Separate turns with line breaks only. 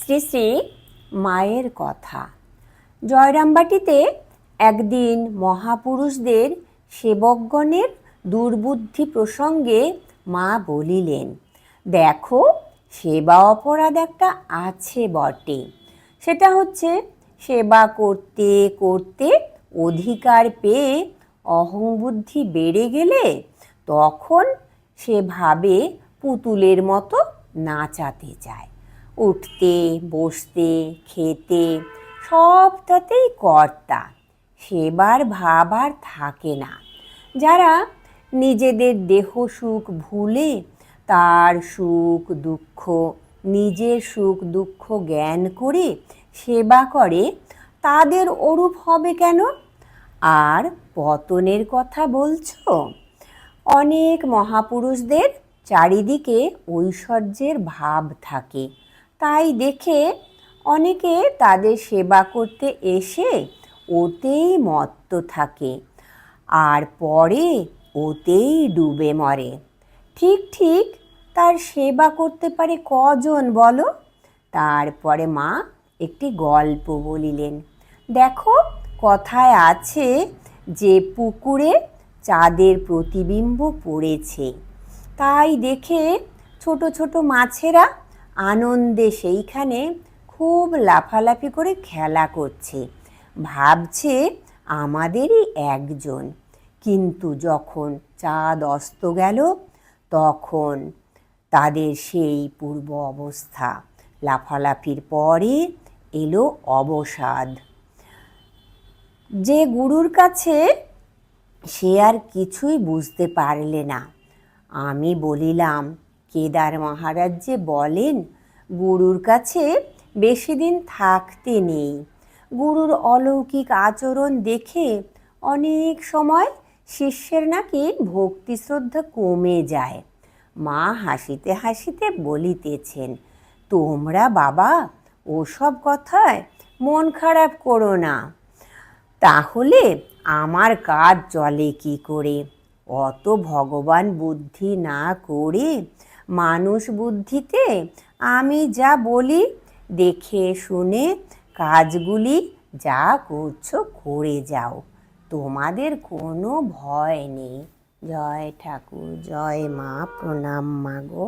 শ্রী শ্রী মায়ের কথা। জয়রামবাটিতে একদিন মহাপুরুষদের সেবকগণের দুর্বুদ্ধি প্রসঙ্গে মা বলিলেন, দেখো, সেবা অপরাধ একটা আছে বটে। সেটা হচ্ছে সেবা করতে করতে অধিকার পেয়ে অহংবুদ্ধি বেড়ে গেলে তখন সে ভাবে পুতুলের মতো নাচাতে চায়। উঠতে বসতে খেতে সবটাতেই কর্তা, সেবার ভাব আর থাকে না। যারা নিজেদের দেহ সুখ ভুলে তার সুখ দুঃখ, নিজের সুখ দুঃখ জ্ঞান করে সেবা করে, তাদের ওরূপ হবে কেন? আর পতনের কথা বলছো? অনেক মহাপুরুষদের চারিদিকে ঐশ্বর্যের ভাব থাকে, তাই দেখে অনেকে তাদের সেবা করতে এসে ওতেই মত্ত থাকে আর পরে ওতেই ডুবে মরে। ঠিক ঠিক তার সেবা করতে পারে কজন বলো? তারপরে মা একটি গল্প বলিলেন। দেখো, কথায় আছে যে পুকুরে চাঁদের প্রতিবিম্ব পড়েছে, তাই দেখে ছোট ছোট মাছেরা আনন্দে সেইখানে খুব লাফালাফি করে খেলা করছে, ভাবছে আমাদেরই একজন। কিন্তু যখন চাঁদ অস্ত গেল তখন তাদের সেই পূর্ব অবস্থা। লাফালাফির পরে এলো অবসাদ। যে গুরুর কাছে সে আর কিছুই বুঝতে পারলে না। আমি বলিলাম, কেদার মহারাজ যে বলেন গুরুর কাছে বেশি দিন থাকতে নেই। গুরুর অলৌকিক আচরণ দেখে অনেক সময় শিষ্যের নাকি ভক্তি শ্রদ্ধা কমে যায়। মা হাসিতে হাসিতে বলিতেছেন, তোমরা বাবা ওসব কথায় মন খারাপ করো না, তাহলে আমার কাজ চলে কি করে? অত ভগবান বুদ্ধি না করে মানুষ বুদ্ধিতে আমি যা বলি দেখে শুনে কাজগুলি যা করছো করে যাও, তোমাদের কোনো ভয় নেই। জয় ঠাকুর, জয় মা, প্রণাম মা গো।